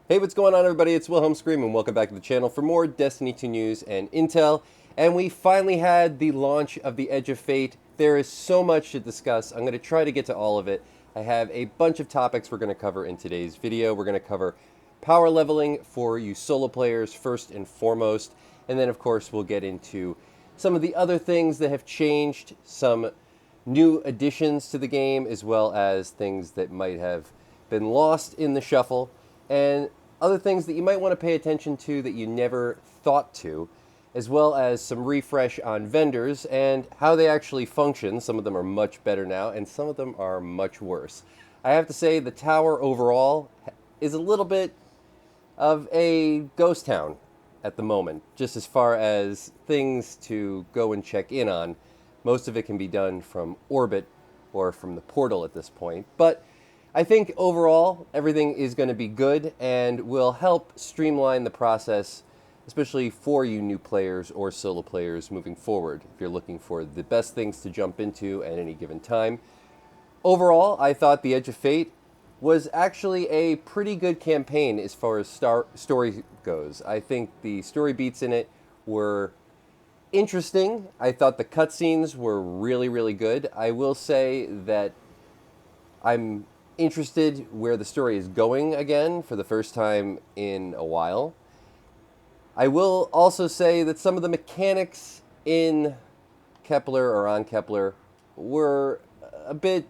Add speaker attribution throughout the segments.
Speaker 1: Hey, what's going on, everybody? It's Wilhelm Scream, and welcome back to the channel for more Destiny 2 news and intel. And we finally had the launch of the Edge of Fate. There is so much to discuss. I'm going to try to get to all of it. I have a bunch of topics we're going to cover in today's video. We're going to cover power leveling for you solo players first and foremost. And then, of course, we'll get into some of the other things that have changed, some new additions to the game, as well as things that might have been lost in the shuffle, and other things that you might want to pay attention to that you never thought to, as well as some refresh on vendors and how they actually function. Some of them are much better now, and some of them are much worse. I have to say the tower overall is a little bit of a ghost town at the moment, just as far as things to go and check in on. Most of it can be done from orbit or from the portal at this point, but I think overall everything is going to be good and will help streamline the process, especially for you new players or solo players moving forward, if you're looking for the best things to jump into at any given time. Overall, I thought the Edge of Fate was actually a pretty good campaign as far as story goes. I think the story beats in it were interesting. I thought the cutscenes were really, really good. I will say that I'm interested where the story is going again for the first time in a while. I will also say that some of the mechanics in Kepler or on Kepler were a bit,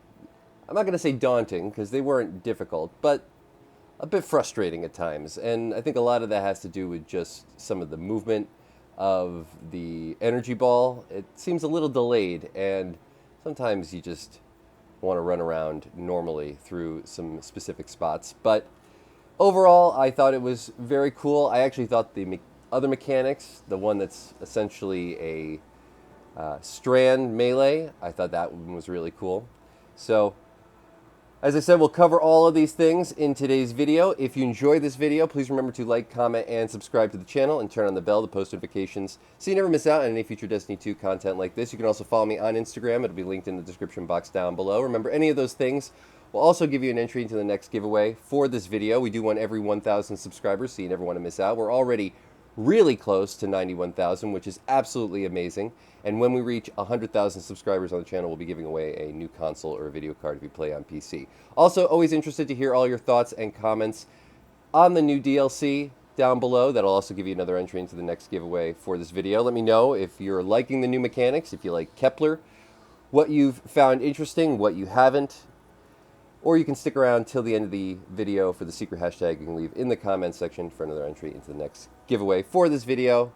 Speaker 1: I'm not going to say daunting because they weren't difficult, but a bit frustrating at times. And I think a lot of that has to do with just some of the movement of the energy ball. It seems a little delayed, and sometimes you just want to run around normally through some specific spots. But overall, I thought it was very cool. I actually thought the other mechanics, the one that's essentially a strand melee, I thought that one was really cool. So, as I said, we'll cover all of these things in today's video. If you enjoyed this video, please remember to like, comment, and subscribe to the channel, and turn on the bell to post notifications so you never miss out on any future Destiny 2 content like this. You can also follow me on Instagram. It'll be linked in the description box down below. Remember, any of those things will also give you an entry into the next giveaway for this video. We do one every 1,000 subscribers, so you never want to miss out. We're already really close to 91,000, which is absolutely amazing. And when we reach 100,000 subscribers on the channel, we'll be giving away a new console or a video card if you play on PC. Also, always interested to hear all your thoughts and comments on the new DLC down below. That'll also give you another entry into the next giveaway for this video. Let me know if you're liking the new mechanics, if you like Kepler, what you've found interesting, what you haven't. Or you can stick around till the end of the video for the secret hashtag you can leave in the comments section for another entry into the next giveaway for this video.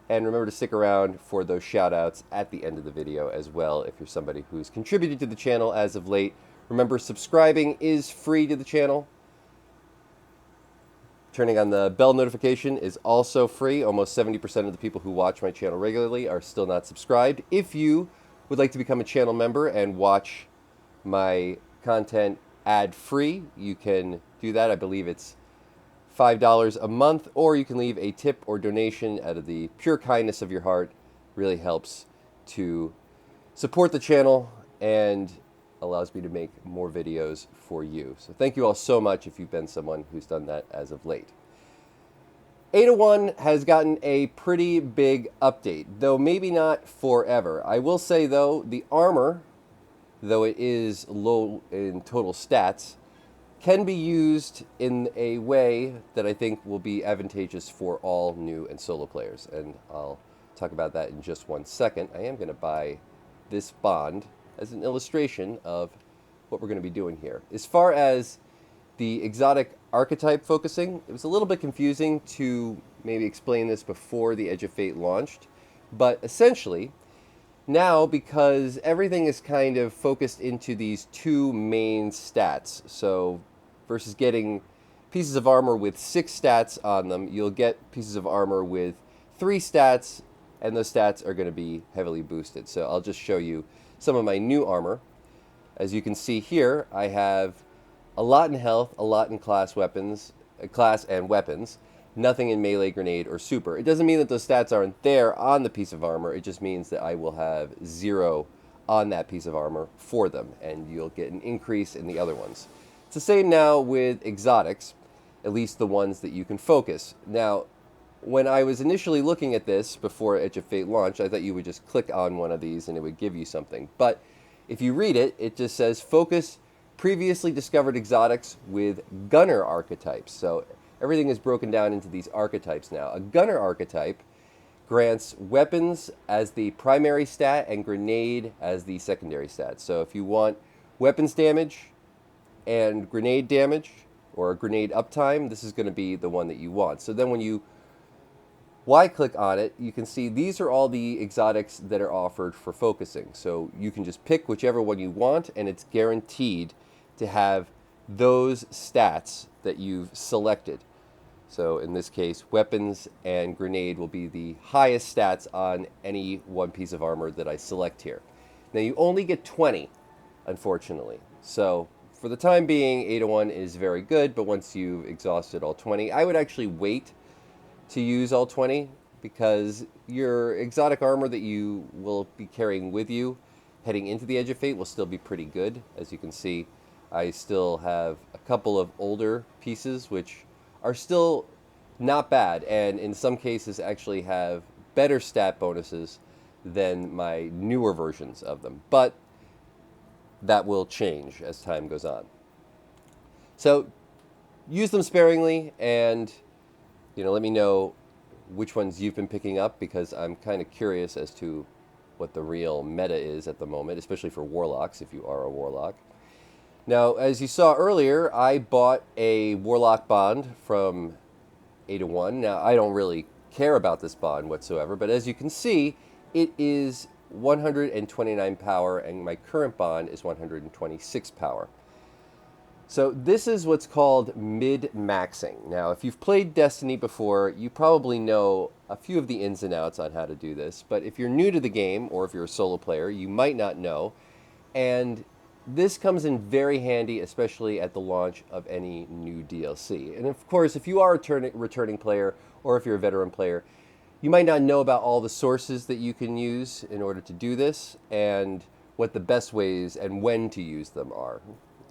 Speaker 1: And remember to stick around for those shoutouts at the end of the video as well if you're somebody who's contributed to the channel as of late. Remember, subscribing is free to the channel. Turning on the bell notification is also free. Almost 70% of the people who watch my channel regularly are still not subscribed. If you would like to become a channel member and watch my content ad-free, you can do that. I believe it's $5 a month, or you can leave a tip or donation out of the pure kindness of your heart. Really helps to support the channel and allows me to make more videos for you. So thank you all so much if you've been someone who's done that as of late. 801 has gotten a pretty big update, though maybe not forever. I will say, though, the armor, though it is low in total stats, can be used in a way that I think will be advantageous for all new and solo players. And I'll talk about that in just one second. I am going to buy this bond as an illustration of what we're going to be doing here. As far as the exotic archetype focusing, it was a little bit confusing to maybe explain this before the Edge of Fate launched. But essentially, now, because everything is kind of focused into these two main stats, so versus getting pieces of armor with 6 stats on them, you'll get pieces of armor with 3 stats, and those stats are going to be heavily boosted. So I'll just show you some of my new armor. As you can see here, I have a lot in health, a lot in class and weapons, nothing in melee, grenade, or super. It doesn't mean that those stats aren't there on the piece of armor. It just means that I will have 0 on that piece of armor for them, and you'll get an increase in the other ones. It's the same now with exotics. at least the ones that you can focus. Now, when I was initially looking at this before Edge of Fate launched, I thought you would just click on one of these and it would give you something. But if you read it, it just says focus previously discovered exotics with gunner archetypes. So everything is broken down into these archetypes now. A gunner archetype grants weapons as the primary stat and grenade as the secondary stat. So if you want weapons damage and grenade damage, or grenade uptime, this is going to be the one that you want. So then when you click on it, you can see these are all the exotics that are offered for focusing. So you can just pick whichever one you want, and it's guaranteed to have those stats that you've selected. So in this case, weapons and grenade will be the highest stats on any one piece of armor that I select here. Now you only get 20, unfortunately. So for the time being, 801 is very good, but once you've exhausted all 20, I would actually wait to use all 20 because your exotic armor that you will be carrying with you heading into the Edge of Fate will still be pretty good. As you can see, I still have a couple of older pieces which are still not bad, and in some cases actually have better stat bonuses than my newer versions of them. But that will change as time goes on. So use them sparingly, and let me know which ones you've been picking up, because I'm kind of curious as to what the real meta is at the moment, especially for warlocks if you are a warlock. Now, as you saw earlier, I bought a warlock bond from 801. Now, I don't really care about this bond whatsoever, but as you can see, it is 129 power, and my current bond is 126 power. So this is what's called mid-maxing. Now, if you've played Destiny before, you probably know a few of the ins and outs on how to do this, but if you're new to the game, or if you're a solo player, you might not know, and this comes in very handy, especially at the launch of any new DLC. And of course, if you are a returning player, or if you're a veteran player, you might not know about all the sources that you can use in order to do this, and what the best ways and when to use them are.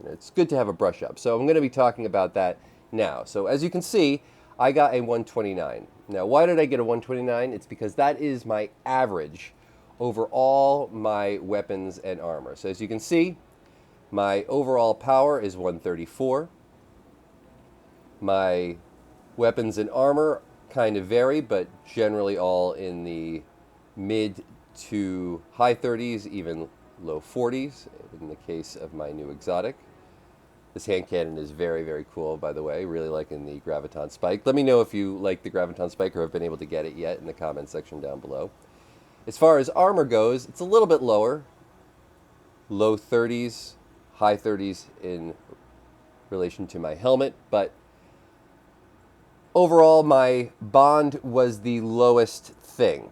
Speaker 1: It's good to have a brush up. So I'm going to be talking about that now. So as you can see, I got a 129. Now, why did I get a 129? It's because that is my average over all my weapons and armor. So as you can see, my overall power is 134. My weapons and armor kind of vary, but generally all in the mid to high 30s, even low 40s in the case of my new exotic. This hand cannon is very, very cool, by the way. Really liking the Graviton spike. Let me know if you like the Graviton spike or have been able to get it yet in the comment section down below. As far as armor goes, it's a little bit lower. Low 30s, high 30s in relation to my helmet, but overall, my bond was the lowest thing.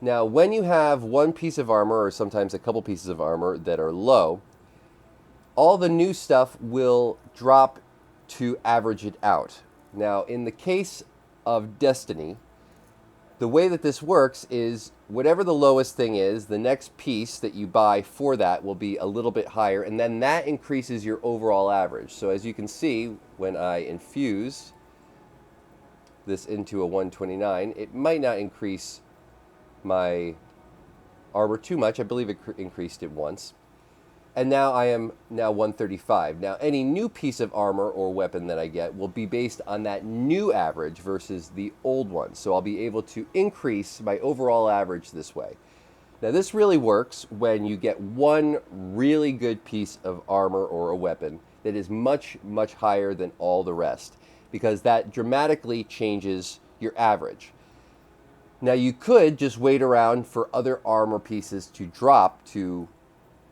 Speaker 1: Now, when you have one piece of armor, or sometimes a couple pieces of armor that are low, all the new stuff will drop to average it out. Now, in the case of Destiny, the way that this works is whatever the lowest thing is, the next piece that you buy for that will be a little bit higher, and then that increases your overall average. So as you can see, when I infuse this into a 129, it might not increase my armor too much. I believe it increased it once. And now I am 135. Now, any new piece of armor or weapon that I get will be based on that new average versus the old one. So I'll be able to increase my overall average this way. Now, this really works when you get one really good piece of armor or a weapon that is much, much higher than all the rest, because that dramatically changes your average. Now, you could just wait around for other armor pieces to drop to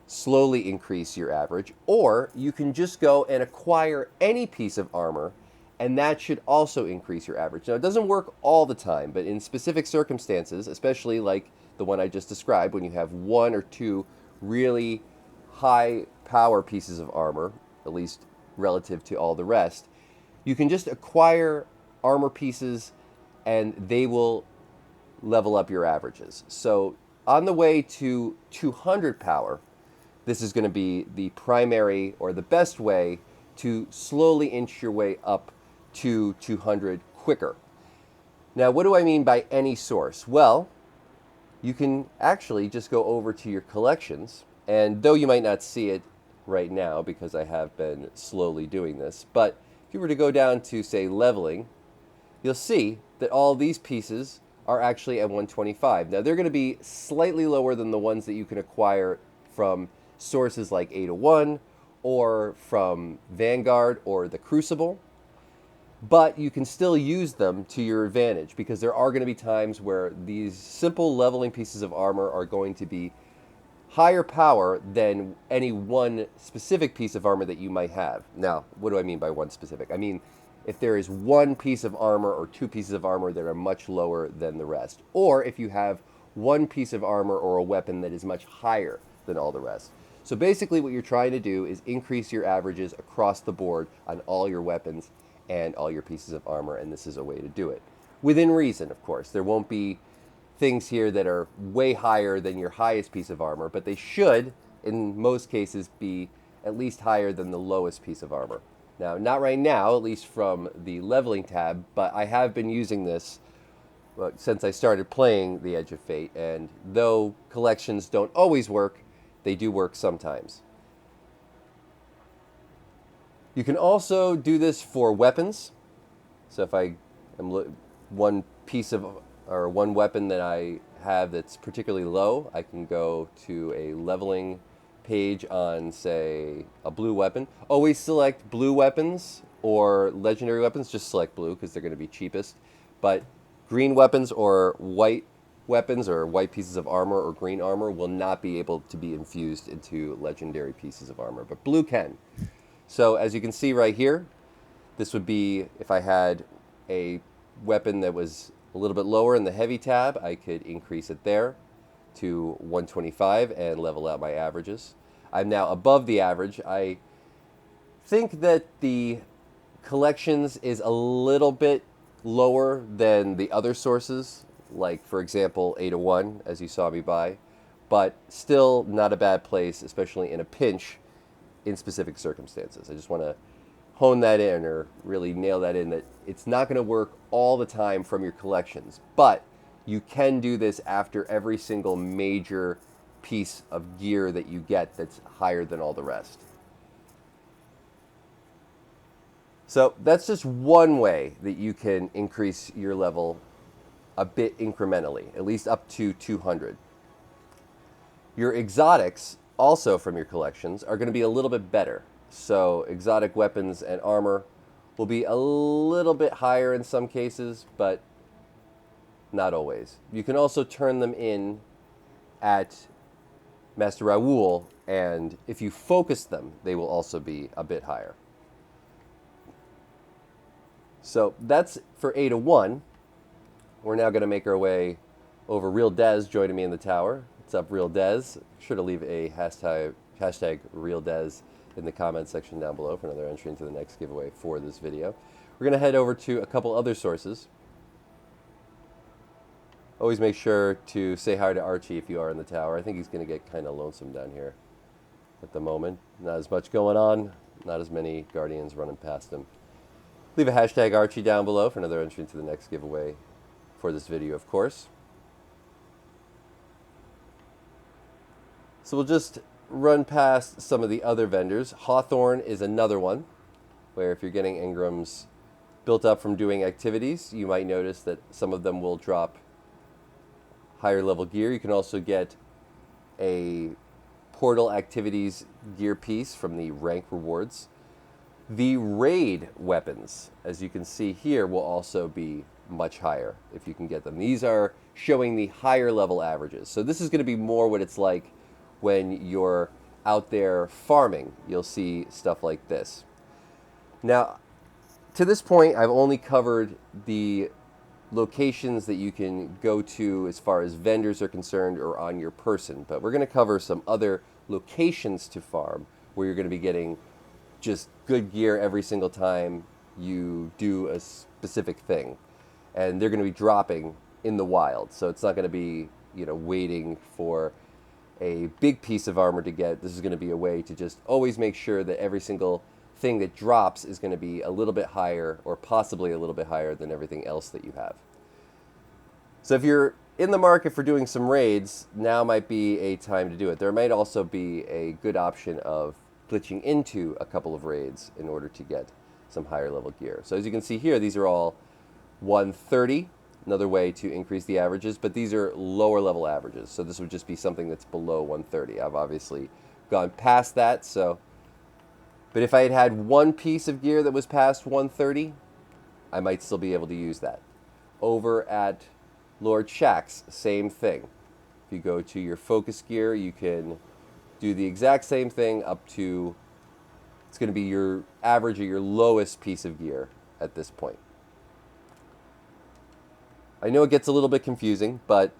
Speaker 1: slowly increase your average, or you can just go and acquire any piece of armor, and that should also increase your average. Now, it doesn't work all the time, but in specific circumstances, especially like the one I just described, when you have one or two really high power pieces of armor, at least relative to all the rest, you can just acquire armor pieces and they will level up your averages. So on the way to 200 power, this is going to be the primary or the best way to slowly inch your way up to 200 quicker. Now, what do I mean by any source? Well, you can actually just go over to your collections, and though you might not see it right now because I have been slowly doing this, but if you were to go down to, say, leveling, you'll see that all these pieces are actually at 125. Now, they're going to be slightly lower than the ones that you can acquire from sources like Ada 1 or from Vanguard or the Crucible, but you can still use them to your advantage because there are going to be times where these simple leveling pieces of armor are going to be higher power than any one specific piece of armor that you might have. Now, what do I mean by one specific? I mean, if there is one piece of armor or two pieces of armor that are much lower than the rest, or if you have one piece of armor or a weapon that is much higher than all the rest. So basically what you're trying to do is increase your averages across the board on all your weapons and all your pieces of armor, and this is a way to do it. Within reason, of course. There won't be things here that are way higher than your highest piece of armor, but they should, in most cases, be at least higher than the lowest piece of armor. Now, not right now, at least from the leveling tab, but I have been using this since I started playing the Edge of Fate, and though collections don't always work, they do work sometimes. You can also do this for weapons. So if I am one piece of or one weapon that I have that's particularly low, I can go to a leveling page on, say, a blue weapon. Always select blue weapons or legendary weapons. Just select blue because they're going to be cheapest. But green weapons or white weapons or white pieces of armor or green armor will not be able to be infused into legendary pieces of armor, but blue can. So as you can see right here, this would be if I had a weapon that was a little bit lower in the heavy tab, I could increase it there to 125 and level out my averages. I'm now above the average. I think that the collections is a little bit lower than the other sources, like for example Ada 1, as you saw me buy, but still not a bad place, especially in a pinch in specific circumstances. I just want to hone that in or really nail that in, that it's not going to work all the time from your collections, but you can do this after every single major piece of gear that you get that's higher than all the rest. So that's just one way that you can increase your level a bit incrementally, at least up to 200. Your exotics, also from your collections, are going to be a little bit better. So exotic weapons and armor will be a little bit higher in some cases, but not always. You can also turn them in at Master Rahool, and if you focus them, they will also be a bit higher. So that's for Ada 1. We're now going to make our way over. Real Des joining me in the tower. What's up, Real Des? Sure to leave a hashtag Real Des in the comment section down below for another entry into the next giveaway for this video. We're going to head over to a couple other sources. Always make sure to say hi to Archie if you are in the tower. I think he's going to get kind of lonesome down here at the moment. Not as much going on, not as many Guardians running past him. Leave a hashtag Archie down below for another entry into the next giveaway for this video, of course. So we'll just run past some of the other vendors. Hawthorne is another one, where if you're getting engrams built up from doing activities, you might notice that some of them will drop higher level gear. You can also get a portal activities gear piece from the rank rewards. The raid weapons, as you can see here, will also be much higher if you can get them. These are showing the higher level averages. So this is going to be more what it's like when you're out there farming. You'll see stuff like this. Now, to this point, I've only covered the locations that you can go to as far as vendors are concerned or on your person, but we're going to cover some other locations to farm where you're going to be getting just good gear every single time you do a specific thing, and they're going to be dropping in the wild, so it's not going to be, you know, waiting for a big piece of armor to get. This is going to be a way to just always make sure that every single thing that drops is going to be a little bit higher, or possibly a little bit higher than everything else that you have. So if you're in the market for doing some raids, now might be a time to do it. There might also be a good option of glitching into a couple of raids in order to get some higher level gear. So as you can see here, these are all 130, another way to increase the averages, but these are lower level averages. So this would just be something that's below 130. I've obviously gone past that, but if I had had one piece of gear that was past 130, I might still be able to use that. Over at Lord Shaxx, same thing. If you go to your focus gear, you can do the exact same thing up to, it's going to be your average or your lowest piece of gear at this point. I know it gets a little bit confusing, but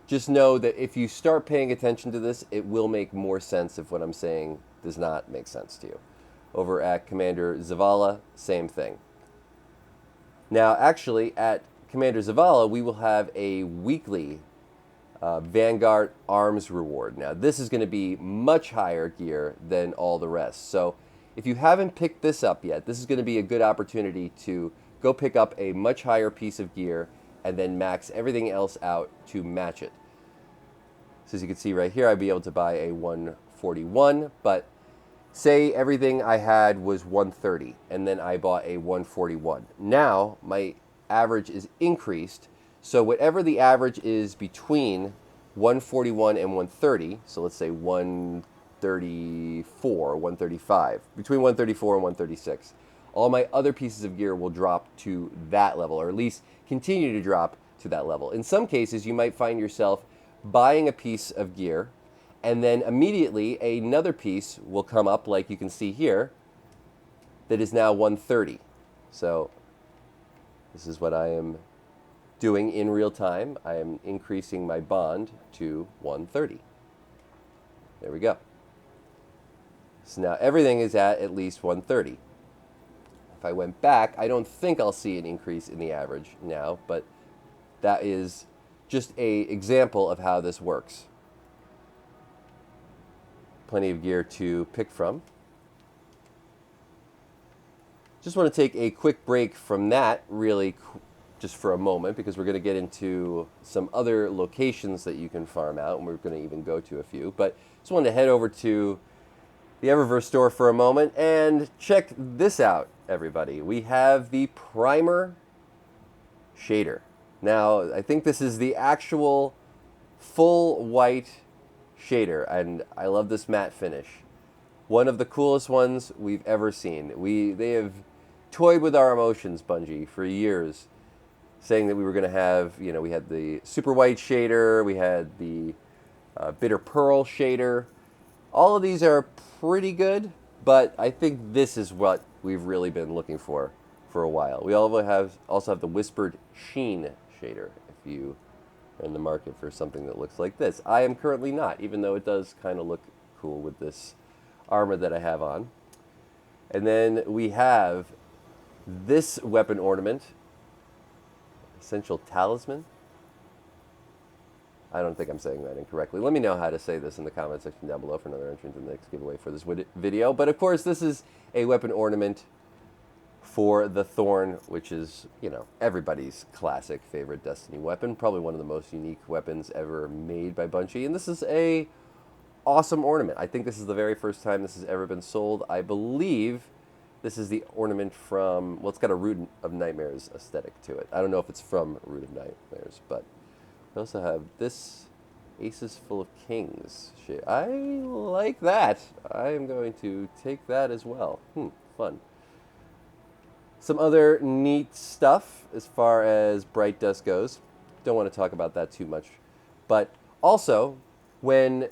Speaker 1: just know that if you start paying attention to this, it will make more sense if what I'm saying does not make sense to you. Over at Commander Zavala, same thing. Now, actually, at Commander Zavala, we will have a weekly Vanguard Arms reward. Now, this is going to be much higher gear than all the rest. So, if you haven't picked this up yet, this is going to be a good opportunity to go pick up a much higher piece of gear and then max everything else out to match it. So as you can see right here, I'd be able to buy a 141, but say everything I had was 130, and then I bought a 141. Now, my average is increased, so whatever the average is between 141 and 130, so let's say 134, 135, between 134 and 136, all my other pieces of gear will drop to that level, or at least continue to drop to that level. In some cases, you might find yourself buying a piece of gear, and then immediately another piece will come up, like you can see here, that is now 130. So this is what I am doing in real time. I am increasing my bond to 130. There we go. So now everything is at least 130. If I went back, I don't think I'll see an increase in the average now, but that is just an example of how this works. Plenty of gear to pick from. Just want to take a quick break from that really just for a moment, because we're going to get into some other locations that you can farm out, and we're going to even go to a few. But just wanted to head over to the Eververse store for a moment and check this out, everybody. We have the primer shader. Now, I think this is the actual full white shader, and I love this matte finish. One of the coolest ones we've ever seen. They have toyed with our emotions, Bungie, for years, saying that we were going to have, we had the super white shader, we had the bitter pearl shader. All of these are pretty good, but I think this is what we've really been looking for a while. We also have the whispered sheen shader, if you are in the market for something that looks like this. I am currently not, even though it does kind of look cool with this armor that I have on. And then we have this weapon ornament, Essential Talisman. I don't think I'm saying that incorrectly. Let me know how to say this in the comment section down below for another entry into the next giveaway for this video. But of course, this is a weapon ornament for the Thorn, which is, everybody's classic favorite Destiny weapon. Probably one of the most unique weapons ever made by Banshee. And this is a awesome ornament. I think this is the very first time this has ever been sold. I believe this is the ornament from, well, it's got a Root of Nightmares aesthetic to it. I don't know if it's from Root of Nightmares, but we also have this Aces Full of Kings. I like that. I am going to take that as well. Fun. Some other neat stuff as far as Bright Dust goes. Don't want to talk about that too much. But also, when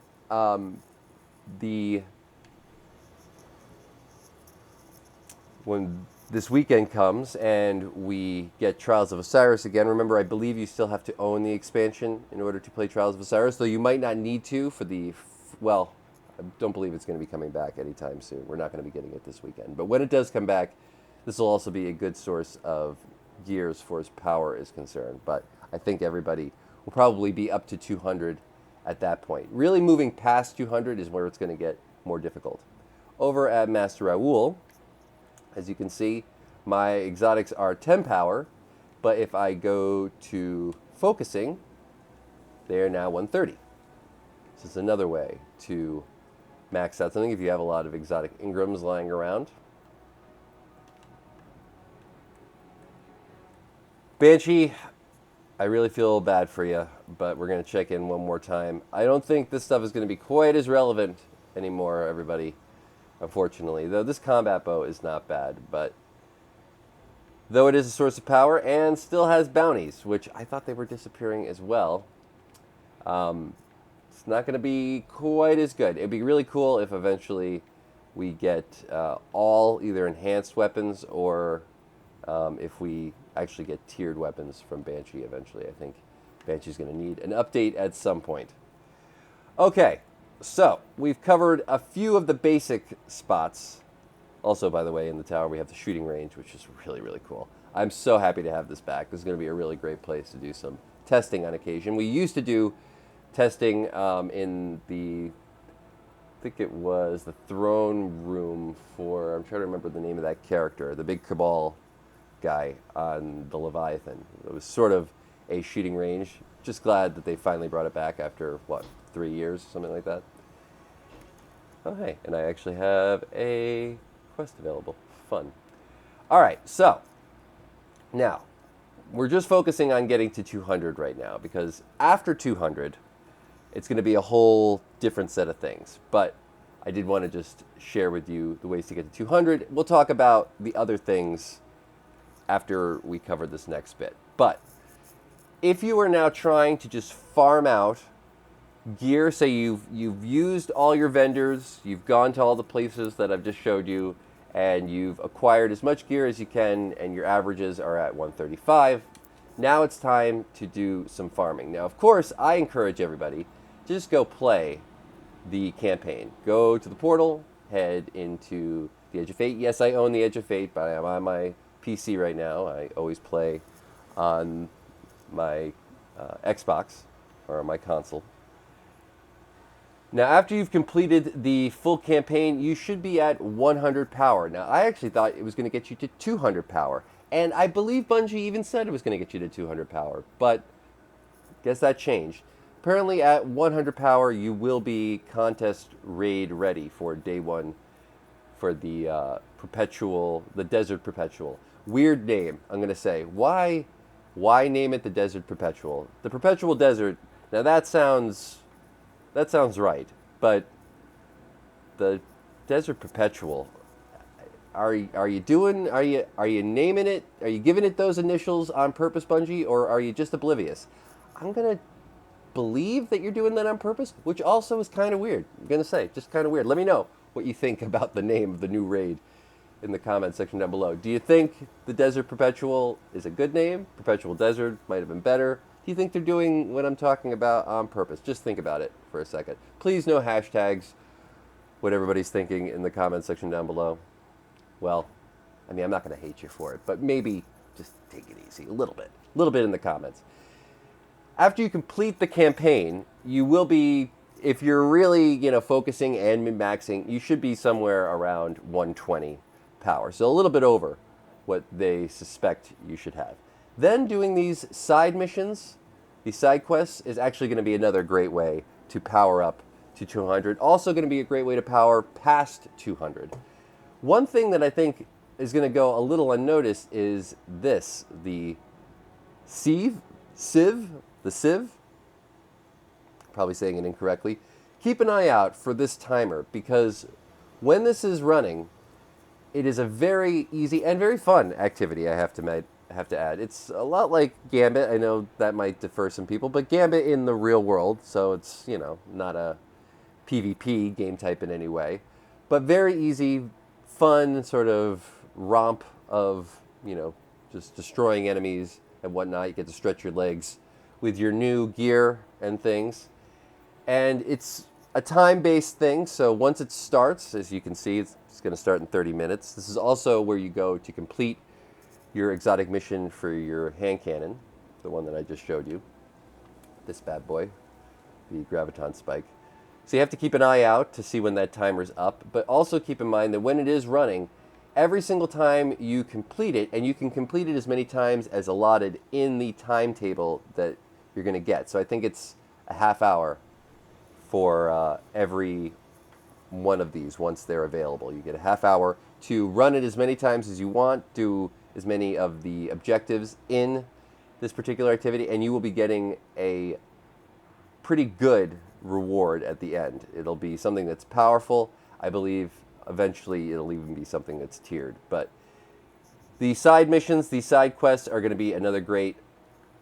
Speaker 1: this weekend comes and we get Trials of Osiris again, remember, I believe you still have to own the expansion in order to play Trials of Osiris, though you might not need to for well, I don't believe it's going to be coming back anytime soon. We're not going to be getting it this weekend. But when it does come back, this will also be a good source of gear as far as power is concerned. But I think everybody will probably be up to 200 at that point. Really moving past 200 is where it's going to get more difficult. Over at Master Rahool, As you can see, my exotics are 10 power, but if I go to focusing, they are now 130. This is another way to max out something if you have a lot of exotic Ingrams lying around. Banshee, I really feel bad for you, but we're going to check in one more time. I don't think this stuff is going to be quite as relevant anymore, everybody, unfortunately. Though this combat bow is not bad, but though it is a source of power and still has bounties, which I thought they were disappearing as well, it's not going to be quite as good. It'd be really cool if eventually we get all either enhanced weapons or if we actually get tiered weapons from Banshee eventually. I think Banshee's going to need an update at some point. Okay, so we've covered a few of the basic spots. Also, by the way, in the tower we have the shooting range, which is really, really cool. I'm so happy to have this back. This is going to be a really great place to do some testing on occasion. We used to do testing in the, I think it was the throne room for, I'm trying to remember the name of that character, the big Cabal guy on the Leviathan. It was sort of a shooting range. Just glad that they finally brought it back after, what, 3 years, something like that. Oh, hey, and I actually have a quest available. Fun. All right, so now we're just focusing on getting to 200 right now, because after 200, it's going to be a whole different set of things. But I did want to just share with you the ways to get to 200. We'll talk about the other things after we cover this next bit. But if you are now trying to just farm out gear, say you've used all your vendors, you've gone to all the places that I've just showed you, and you've acquired as much gear as you can, and your averages are at 135, now it's time to do some farming. Now, of course, I encourage everybody to just go play the campaign. Go to the portal, head into the Edge of Fate. Yes, I own the Edge of Fate, but I'm on my PC right now. I always play on my Xbox or on my console. Now, after you've completed the full campaign, you should be at 100 power. Now, I actually thought it was going to get you to 200 power. And I believe Bungie even said it was going to get you to 200 power. But I guess that changed. Apparently, at 100 power, you will be contest raid ready for day one for the the Desert Perpetual. Weird name, I'm going to say. Why name it the Desert Perpetual? The Perpetual Desert, now that sounds right, but the Desert Perpetual, are you naming it? Are you giving it those initials on purpose, Bungie, or are you just oblivious? I'm gonna believe that you're doing that on purpose, which also is kind of weird. I'm gonna say, just kind of weird. Let me know what you think about the name of the new raid in the comment section down below. Do you think the Desert Perpetual is a good name? Perpetual Desert might have been better. Do you think they're doing what I'm talking about on purpose? Just think about it for a second. Please no hashtags, what everybody's thinking in the comment section down below. Well, I mean, I'm not going to hate you for it, but maybe just take it easy a little bit in the comments. After you complete the campaign, you will be, if you're really, focusing and min-maxing, you should be somewhere around 120 power. So a little bit over what they suspect you should have. Then doing these side missions, these side quests, is actually going to be another great way to power up to 200. Also going to be a great way to power past 200. One thing that I think is going to go a little unnoticed is this, the sieve, probably saying it incorrectly. Keep an eye out for this timer, because when this is running, it is a very easy and very fun activity, I have to add. It's a lot like Gambit. I know that might defer some people, but Gambit in the real world, so it's, not a PvP game type in any way, but very easy, fun sort of romp of, just destroying enemies and whatnot. You get to stretch your legs with your new gear and things. And it's a time-based thing, so once it starts, as you can see, it's going to start in 30 minutes. This is also where you go to complete your exotic mission for your hand cannon, the one that I just showed you, this bad boy, the Graviton spike. So you have to keep an eye out to see when that timer's up, but also keep in mind that when it is running, every single time you complete it, and you can complete it as many times as allotted in the timetable that you're going to get. So I think it's a half hour for every one of these once they're available. You get a half hour to run it as many times as you want, do as many of the objectives in this particular activity, and you will be getting a pretty good reward at the end. It'll be something that's powerful. I believe eventually it'll even be something that's tiered. But the side missions, the side quests are going to be another great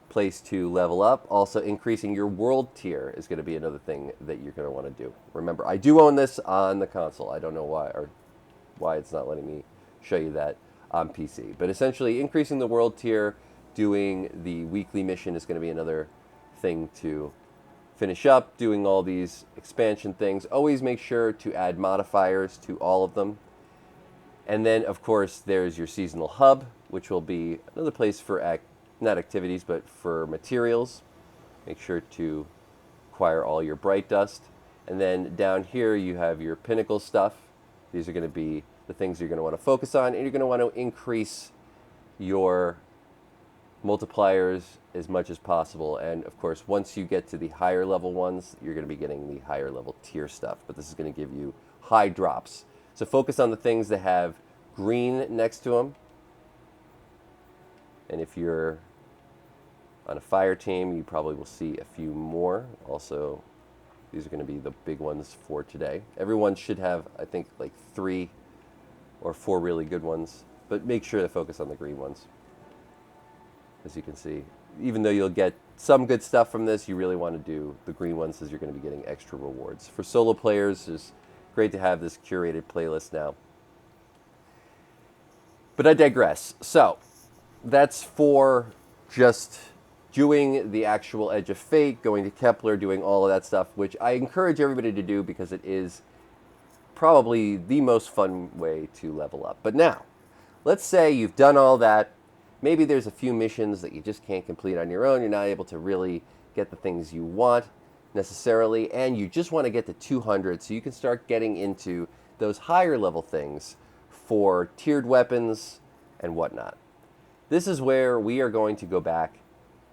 Speaker 1: place to level up. Also, increasing your world tier is going to be another thing that you're going to want to do. Remember, I do own this on the console. I don't know why it's not letting me show you that on PC. But essentially, increasing the world tier, doing the weekly mission is going to be another thing to finish up. Doing all these expansion things. Always make sure to add modifiers to all of them. And then, of course, there's your seasonal hub, which will be another place for not activities, but for materials. Make sure to acquire all your bright dust. And then down here you have your pinnacle stuff. These are going to be the things you're going to want to focus on, and you're going to want to increase your multipliers as much as possible. And of course, once you get to the higher level ones, you're going to be getting the higher level tier stuff, but this is going to give you high drops. So focus on the things that have green next to them. And if you're on a fire team, you probably will see a few more. Also, these are going to be the big ones for today. Everyone should have, I think, like 3 or 4 really good ones, but make sure to focus on the green ones. As you can see, even though you'll get some good stuff from this, you really want to do the green ones as you're going to be getting extra rewards. For solo players, it's great to have this curated playlist now. But I digress. So, that's for just doing the actual Edge of Fate, going to Kepler, doing all of that stuff, which I encourage everybody to do because it is probably the most fun way to level up. But now, let's say you've done all that. Maybe there's a few missions that you just can't complete on your own. You're not able to really get the things you want necessarily, and you just want to get to 200 so you can start getting into those higher level things for tiered weapons and whatnot. This is where we are going to go back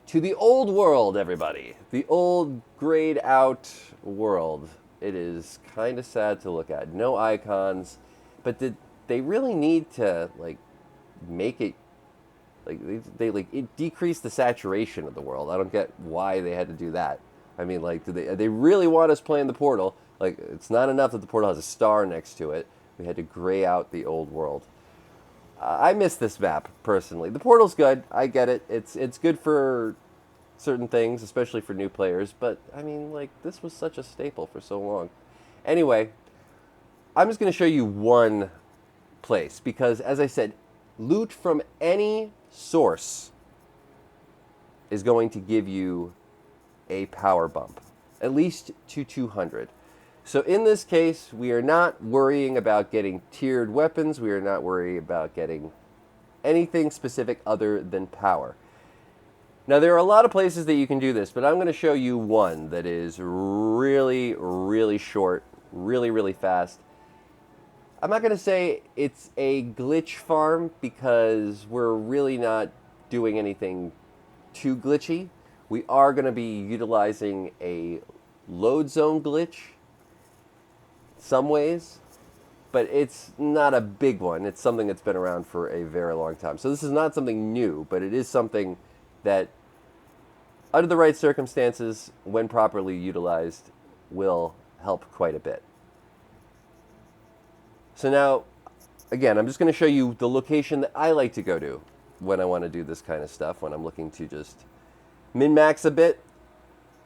Speaker 1: to the old world, everybody. The old grayed out world. It is kind of sad to look at. No icons, but did they really need to make it it decreased the saturation of the world? I don't get why they had to do that. I mean, do they really want us playing the portal? It's not enough that the portal has a star next to it. We had to gray out the old world. I miss this map, personally. The portal's good. I get it. It's good for certain things, especially for new players. But, I mean, this was such a staple for so long. Anyway, I'm just going to show you one place. Because, as I said, loot from any source is going to give you a power bump. At least to 200. So in this case, we are not worrying about getting tiered weapons. We are not worrying about getting anything specific other than power. Now, there are a lot of places that you can do this, but I'm going to show you one that is really, really short, really, really fast. I'm not going to say it's a glitch farm because we're really not doing anything too glitchy. We are going to be utilizing a load zone glitch some ways, but it's not a big one. It's something that's been around for a very long time. So this is not something new, but it is something that, under the right circumstances, when properly utilized, will help quite a bit. So now, again, I'm just going to show you the location that I like to go to when I want to do this kind of stuff, when I'm looking to just min-max a bit.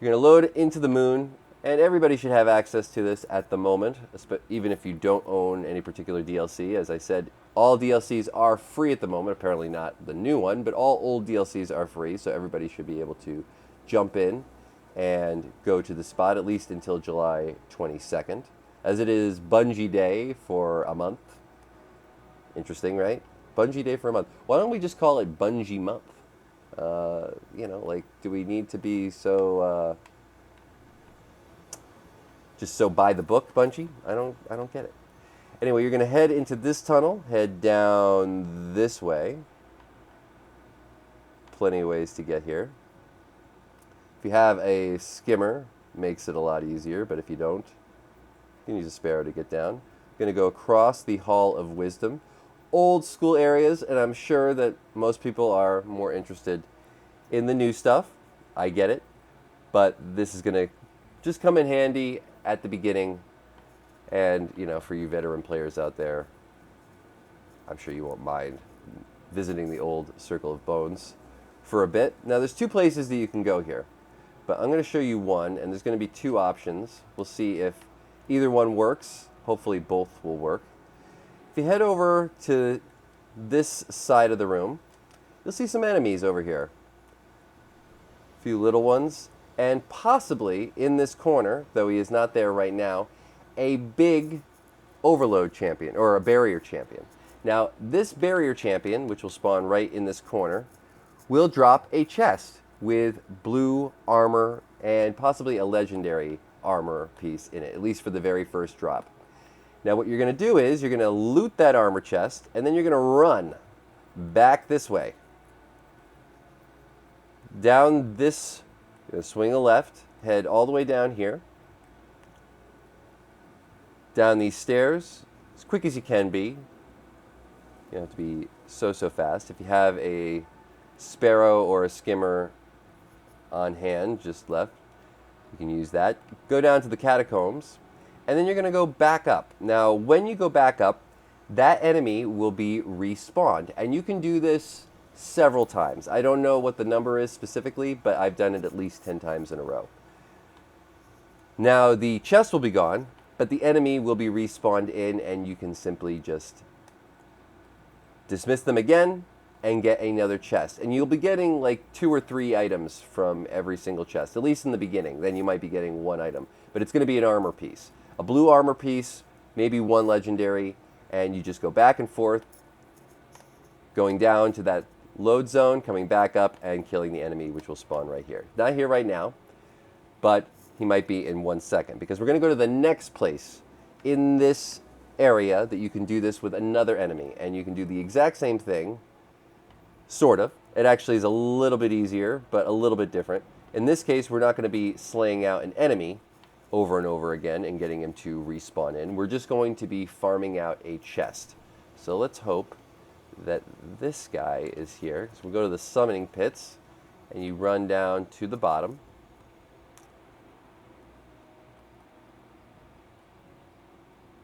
Speaker 1: You're going to load into the moon. And everybody should have access to this at the moment, even if you don't own any particular DLC. As I said, all DLCs are free at the moment. Apparently not the new one, but all old DLCs are free, so everybody should be able to jump in and go to the spot, at least until July 22nd, as it is Bungie Day for a month. Interesting, right? Bungie Day for a month. Why don't we just call it Bungie Month? Do we need to be so... just so by the book, Bungie? I don't get it. Anyway, you're going to head into this tunnel, head down this way. Plenty of ways to get here. If you have a skimmer, makes it a lot easier, but if you don't, you can use a sparrow to get down. Going to go across the Hall of Wisdom. Old school areas, and I'm sure that most people are more interested in the new stuff. I get it, but this is going to just come in handy at the beginning, and you know, for you veteran players out there, I'm sure you won't mind visiting the old Circle of Bones for a bit. Now there's two places that you can go here, but I'm going to show you one, and there's going to be two options. We'll see if either one works. Hopefully both will work. If you head over to this side of the room, you'll see some enemies over here. A few little ones, and possibly in this corner, though he is not there right now, a big overload champion, or a barrier champion. Now, this barrier champion, which will spawn right in this corner, will drop a chest with blue armor and possibly a legendary armor piece in it, at least for the very first drop. Now what you're going to do is you're going to loot that armor chest, and then you're going to run back this way. Down this, you're going to swing a left, head all the way down here. Down these stairs, as quick as you can be. You don't have to be so fast. If you have a sparrow or a skimmer on hand, just left, you can use that. Go down to the catacombs, and then you're going to go back up. Now, when you go back up, that enemy will be respawned, and you can do this several times. I don't know what the number is specifically, but I've done it at least 10 times in a row. Now, the chest will be gone, but the enemy will be respawned in, and you can simply just dismiss them again and get another chest. And you'll be getting like 2 or 3 items from every single chest, at least in the beginning. Then you might be getting 1 item, but it's going to be an armor piece. A blue armor piece, maybe 1 legendary, and you just go back and forth, going down to that load zone, coming back up, and killing the enemy, which will spawn right here. Not here right now, but he might be in 1 second, because we're going to go to the next place in this area that you can do this with another enemy, and you can do the exact same thing, sort of. It actually is a little bit easier, but a little bit different. In this case, we're not going to be slaying out an enemy over and over again and getting him to respawn in. We're just going to be farming out a chest. So let's hope that this guy is here. So we'll go to the summoning pits, and you run down to the bottom.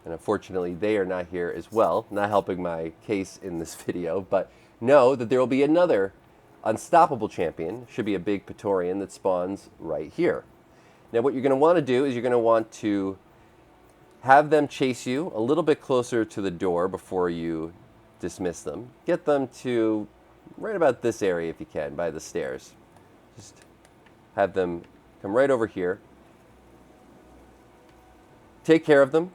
Speaker 1: And unfortunately, they are not here as well, not helping my case in this video, but know that there will be another unstoppable champion, should be a big Praetorian that spawns right here. Now what you're going to want to do is you're going to want to have them chase you a little bit closer to the door before you dismiss them. Get them to right about this area if you can, by the stairs. Just have them come right over here. Take care of them.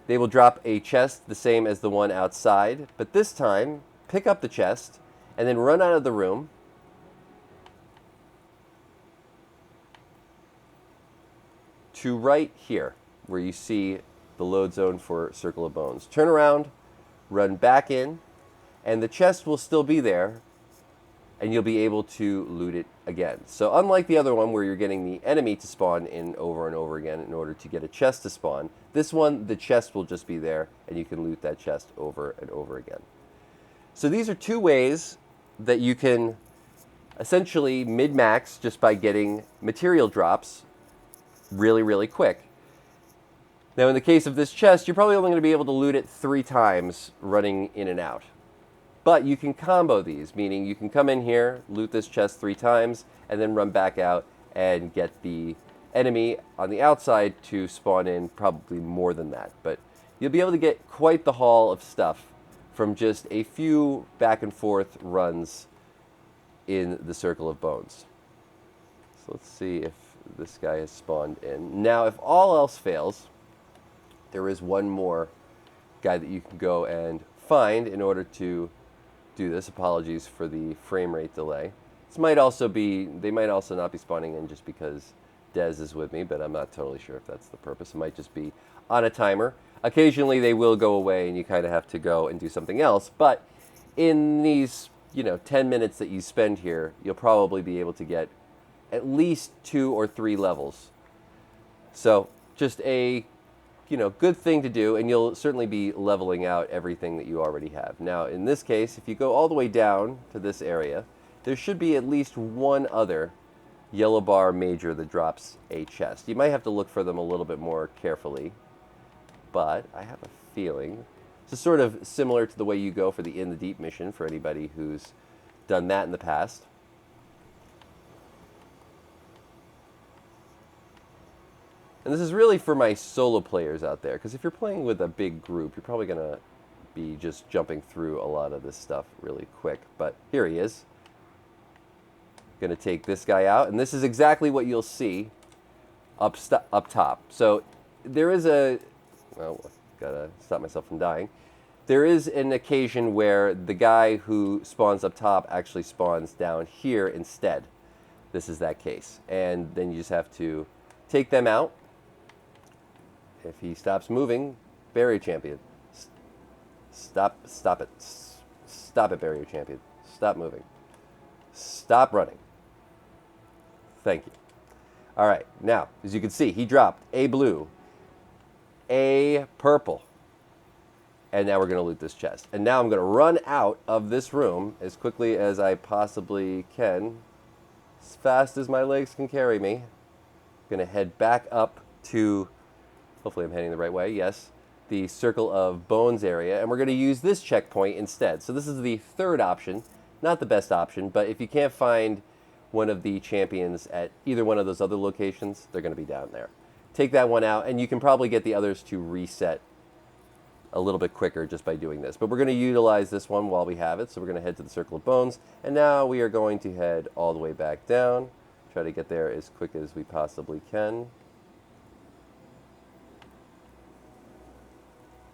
Speaker 1: They will drop a chest the same as the one outside, but this time pick up the chest and then run out of the room. To right here, where you see the load zone for Circle of Bones. Turn around, run back in, and the chest will still be there, and you'll be able to loot it again. So unlike the other one where you're getting the enemy to spawn in over and over again in order to get a chest to spawn, this one, the chest will just be there, and you can loot that chest over and over again. So these are 2 ways that you can essentially min-max just by getting material drops really quick. Now in the case of this chest, you're probably only going to be able to loot it 3 times running in and out. But you can combo these, meaning you can come in here, loot this chest 3 times, and then run back out and get the enemy on the outside to spawn in probably more than that. But you'll be able to get quite the haul of stuff from just a few back and forth runs in the Circle of Bones. So let's see if this guy has spawned in. Now, if all else fails, there is one more guy that you can go and find in order to do this. Apologies for the frame rate delay. This might also be, they might also not be spawning in just because Dez is with me, but I'm not totally sure if that's the purpose. It might just be on a timer. Occasionally they will go away and you kind of have to go and do something else. But in these, 10 minutes that you spend here, you'll probably be able to get at least 2 or 3 levels. So just a, good thing to do, and you'll certainly be leveling out everything that you already have. Now, in this case, if you go all the way down to this area, there should be at least one other yellow bar major that drops a chest. You might have to look for them a little bit more carefully, but I have a feeling this is sort of similar to the way you go for the In the Deep mission for anybody who's done that in the past. And this is really for my solo players out there, because if you're playing with a big group, you're probably going to be just jumping through a lot of this stuff really quick. But here he is. Going to take this guy out, and this is exactly what you'll see up top. So there is gotta stop myself from dying. There is an occasion where the guy who spawns up top actually spawns down here instead. This is that case. And then you just have to take them out. If he stops moving, barrier champion. Stop it. Stop it, barrier champion. Stop moving. Stop running. Thank you. All right, now, as you can see, he dropped a blue, a purple, and now we're going to loot this chest. And now I'm going to run out of this room as quickly as I possibly can, as fast as my legs can carry me. I'm going to head back up to, hopefully I'm heading the right way, yes, the Circle of Bones area, and we're going to use this checkpoint instead. So this is the third option, not the best option, but if you can't find one of the champions at either one of those other locations, they're going to be down there. Take that one out, and you can probably get the others to reset a little bit quicker just by doing this. But we're going to utilize this one while we have it, so we're going to head to the Circle of Bones, and now we are going to head all the way back down, try to get there as quick as we possibly can.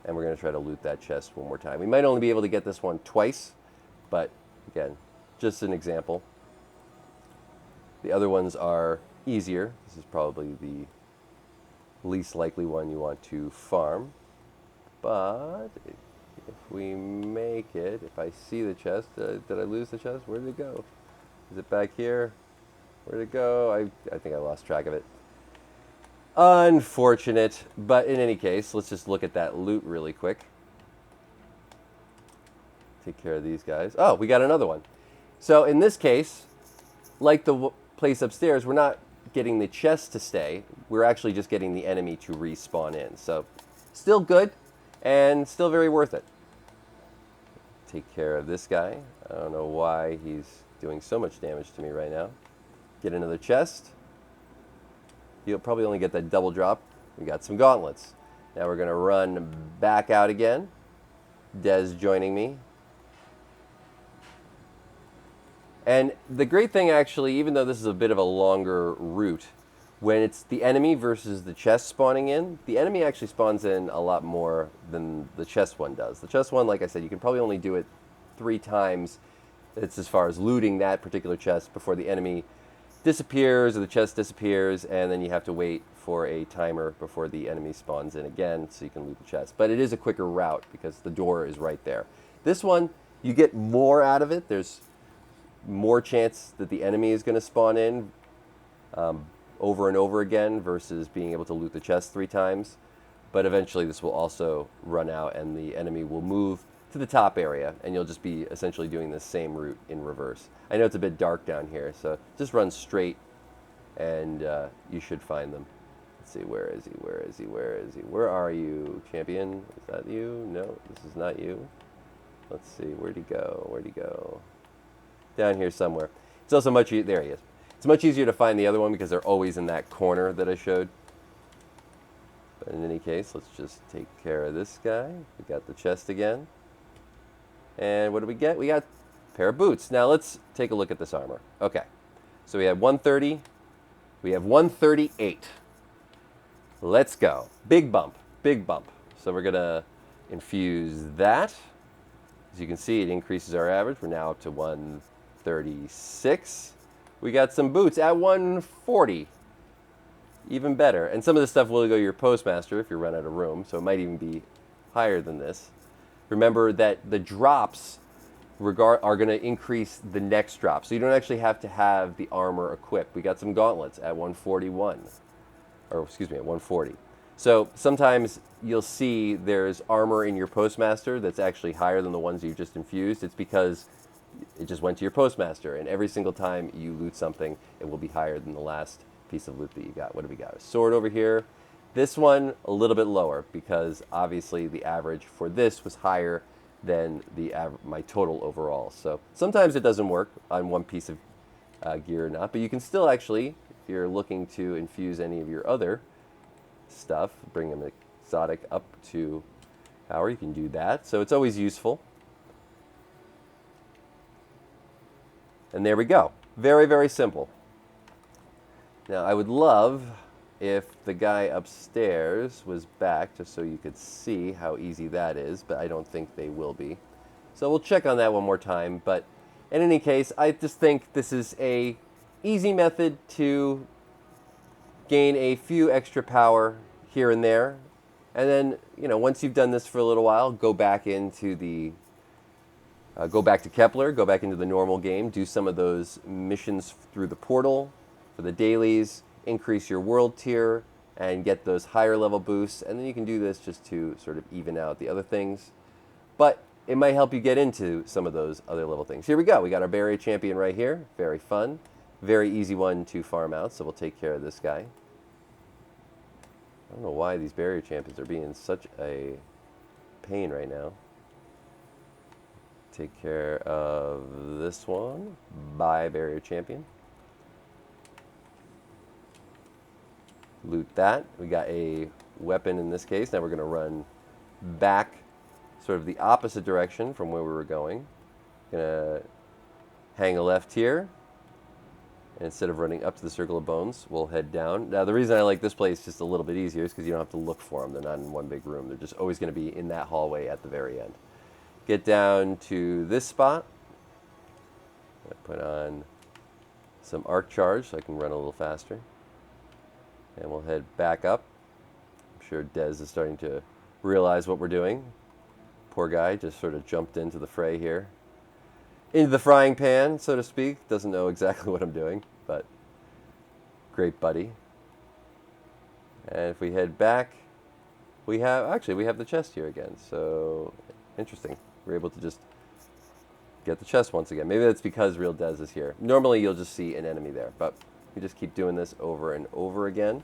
Speaker 1: And we're going to try to loot that chest one more time. We might only be able to get this one twice, but again, just an example. The other ones are easier. This is probably the least likely one you want to farm. But if we make it, if I see the chest, did I lose the chest? Where did it go? Is it back here? Where did it go? I think I lost track of it. Unfortunate, but in any case, let's just look at that loot really quick. Take care of these guys. Oh, we got another one. So in this case, like the place upstairs, we're not getting the chest to stay. We're actually just getting the enemy to respawn in. So still good and still very worth it. Take care of this guy. I don't know why he's doing so much damage to me right now. Get another chest. You'll probably only get that double drop. We got some gauntlets. Now we're going to run back out again. Des joining me. And the great thing actually, even though this is a bit of a longer route, when it's the enemy versus the chest spawning in, the enemy actually spawns in a lot more than the chest one does. The chest one, like I said, you can probably only do it 3 times. It's as far as looting that particular chest before the enemy disappears or the chest disappears, and then you have to wait for a timer before the enemy spawns in again so you can loot the chest. But it is a quicker route because the door is right there. This one, you get more out of it. There's more chance that the enemy is going to spawn in over and over again versus being able to loot the chest 3 times. But eventually this will also run out and the enemy will move to the top area, and you'll just be essentially doing the same route in reverse. I know it's a bit dark down here, so just run straight and you should find them. Let's see, where is he? Where is he? Where is he? Where are you, champion? Is that you? No, this is not you. Let's see, where'd he go? Where'd he go? Down here somewhere. It's also much easier. There he is. It's much easier to find the other one because they're always in that corner that I showed. But in any case, let's just take care of this guy. We got the chest again. And what do we get? We got a pair of boots. Now let's take a look at this armor. Okay. So we have 130. We have 138. Let's go. Big bump. Big bump. So we're going to infuse that. As you can see, it increases our average. We're now up to 136. We got some boots at 140. even better. And some of this stuff will go to your postmaster if you run out of room, so it might even be higher than this. Remember that the drops are going to increase the next drop, so you don't actually have to have the armor equipped. We got some gauntlets at 141, or excuse me, at 140. So sometimes you'll see there's armor in your postmaster that's actually higher than the ones you just infused. It's because it just went to your postmaster, and every single time you loot something, it will be higher than the last piece of loot that you got. What have we got? A sword over here. This one a little bit lower because obviously the average for this was higher than my total overall. So sometimes it doesn't work on one piece of gear or not, but you can still actually, if you're looking to infuse any of your other stuff, bring an exotic up to power, you can do that. So it's always useful. And there we go. Very, very simple. Now I would love if the guy upstairs was back, just so you could see how easy that is, but I don't think they will be. So we'll check on that one more time, but in any case, I just think this is a easy method to gain a few extra power here and there, and then, you know, once you've done this for a little while, go back into the go back to Kepler, go back into the normal game, do some of those missions through the portal for the dailies, increase your world tier, and get those higher level boosts, and then you can do this just to sort of even out the other things. But it might help you get into some of those other level things. Here we go. We got our barrier champion right here. Very fun. Very easy one to farm out, so we'll take care of this guy. I don't know why these barrier champions are being such a pain right now. Take care of this one. Bye, barrier champion. Loot that. We got a weapon in this case. Now we're going to run back sort of the opposite direction from where we were going. Going to hang a left here. And instead of running up to the Circle of Bones, we'll head down. Now the reason I like this place just a little bit easier is because you don't have to look for them. They're not in one big room. They're just always going to be in that hallway at the very end. Get down to this spot. Put on some arc charge so I can run a little faster. And we'll head back up. I'm sure Dez is starting to realize what we're doing. Poor guy just sort of jumped into the fray here. Into the frying pan, so to speak. Doesn't know exactly what I'm doing, but great buddy. And if we head back, we have the chest here again. So interesting. We're able to just get the chest once again. Maybe that's because Real Dez is here. Normally you'll just see an enemy there, but we just keep doing this over and over again.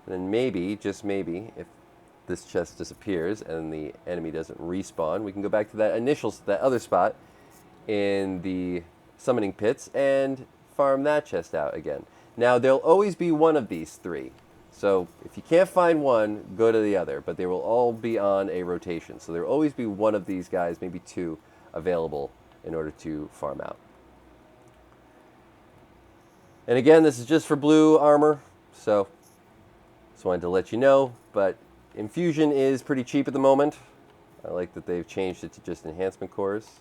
Speaker 1: And then maybe, just maybe, if this chest disappears and the enemy doesn't respawn, we can go back to that other spot in the summoning pits and farm that chest out again. Now there'll always be one of these three. So if you can't find one, go to the other, but they will all be on a rotation. So there will always be one of these guys, maybe two, available in order to farm out. And again, this is just for blue armor, so just wanted to let you know, but infusion is pretty cheap at the moment. I like that they've changed it to just enhancement cores.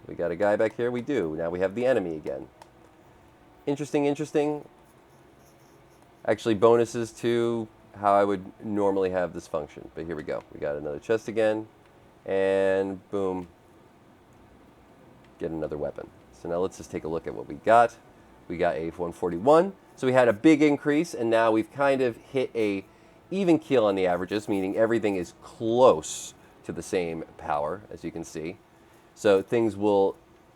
Speaker 1: We got a guy back here? We do. Now we have the enemy again. Interesting, interesting. Actually, bonuses to how I would normally have this function. But here we go. We got another chest again. And boom. Get another weapon. So now let's just take a look at what we got. We got a 141. So we had a big increase, and now we've kind of hit a even keel on the averages, meaning everything is close to the same power, as you can see. So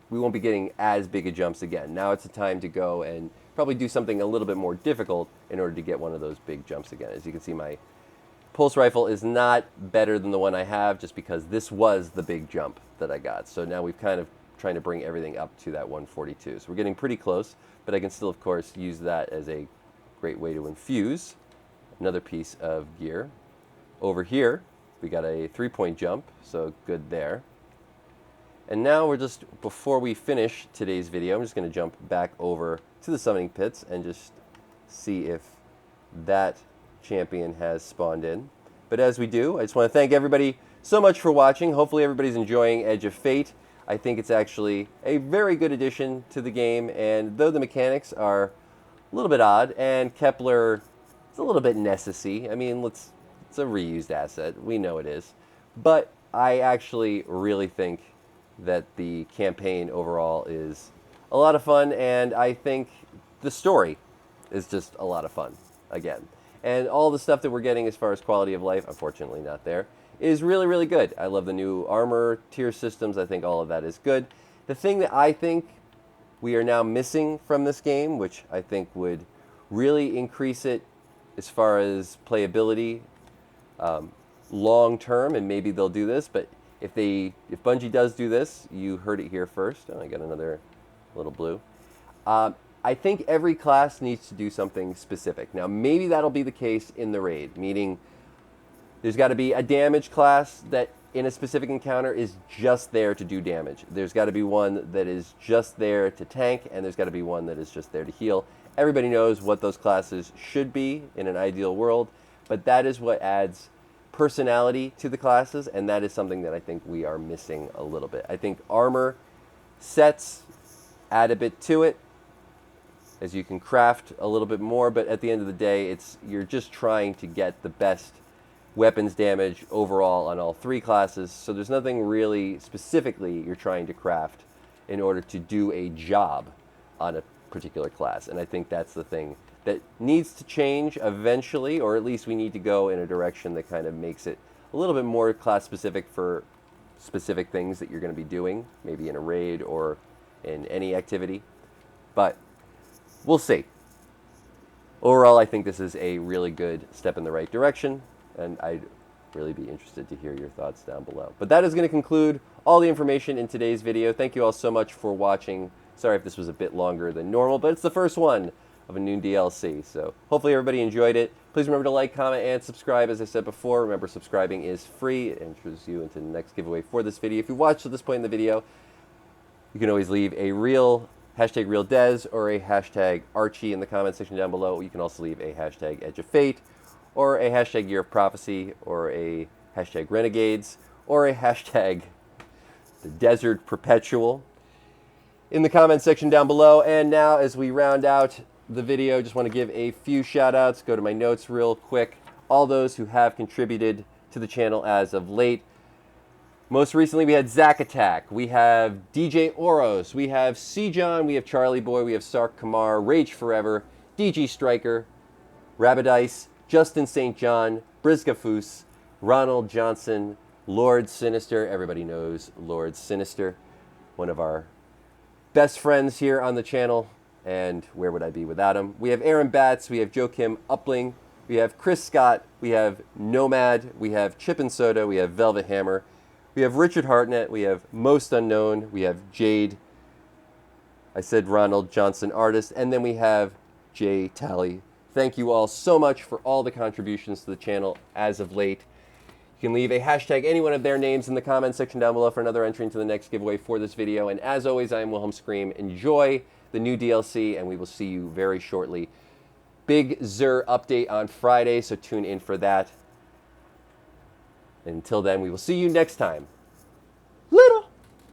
Speaker 1: we won't be getting as big a jumps again. Now it's the time to go and probably do something a little bit more difficult in order to get one of those big jumps again. As you can see, my pulse rifle is not better than the one I have just because this was the big jump that I got. So now we've kind of trying to bring everything up to that 142. So we're getting pretty close, but I can still, of course, use that as a great way to infuse another piece of gear. Over here, we got a 3-point jump, so good there. And now we're just, before we finish today's video, I'm just going to jump back over to the summoning pits and just see if that champion has spawned in. But as we do, I just want to thank everybody so much for watching. Hopefully everybody's enjoying Edge of Fate. I think it's actually a very good addition to the game, and though the mechanics are a little bit odd, and Kepler is a little bit necessary. I mean, it's a reused asset. We know it is. But I actually really think that the campaign overall is a lot of fun, and I think the story is just a lot of fun again. And all the stuff that we're getting as far as quality of life, unfortunately not there, is really, really good. I love the new armor tier systems. I think all of that is good. The thing that I think we are now missing from this game, which I think would really increase it as far as playability long term, and maybe they'll do this, but if Bungie does do this, you heard it here first. Oh, I got another little blue. I think every class needs to do something specific. Now, maybe that'll be the case in the raid, meaning there's got to be a damage class that in a specific encounter is just there to do damage. There's got to be one that is just there to tank, and there's got to be one that is just there to heal. Everybody knows what those classes should be in an ideal world, but that is what adds personality to the classes, and that is something that I think we are missing a little bit. I think armor sets add a bit to it, as you can craft a little bit more, but at the end of the day, you're just trying to get the best weapons damage overall on all three classes, so there's nothing really specifically you're trying to craft in order to do a job on a particular class, and I think that's the thing that needs to change eventually, or at least we need to go in a direction that kind of makes it a little bit more class specific for specific things that you're going to be doing, maybe in a raid or in any activity, but we'll see. Overall, I think this is a really good step in the right direction, and I'd really be interested to hear your thoughts down below. But that is going to conclude all the information in today's video. Thank you all so much for watching. Sorry if this was a bit longer than normal, but it's the first one of a new DLC, so hopefully everybody enjoyed it. Please remember to like, comment, and subscribe. As I said before, remember subscribing is free. It enters you into the next giveaway for this video. If you watched to this point in the video, you can always leave a hashtag #RealDez or a hashtag Archie in the comment section down below. You can also leave a hashtag Edge of Fate, or a hashtag Year of Prophecy, or a hashtag Renegades, or a hashtag The Desert Perpetual in the comment section down below. And now, as we round out the video, just want to give a few shout outs. Go to my notes real quick. All those who have contributed to the channel as of late. Most recently, we had Zack Attack, we have DJ Oros, we have C. John, we have Charlie Boy, we have Sark Kamar, Rage Forever, DG Striker, Rabbidice, Justin St. John, Brizgafus, Ronald Johnson, Lord Sinister. Everybody knows Lord Sinister, one of our best friends here on the channel, and where would I be without him? We have Aaron Batts, we have Joakim Upling, we have Chris Scott, we have Nomad, we have Chip and Soda, we have Velvet Hammer, we have Richard Hartnett, we have Most Unknown, we have Jade, I said Ronald Johnson Artist, and then we have Jay Talley. Thank you all so much for all the contributions to the channel as of late. You can leave a hashtag any one of their names in the comment section down below for another entry into the next giveaway for this video. And as always, I am Wilhelm Scream. Enjoy the new DLC, and we will see you very shortly. Big Xur update on Friday, so tune in for that. Until then, we will see you next time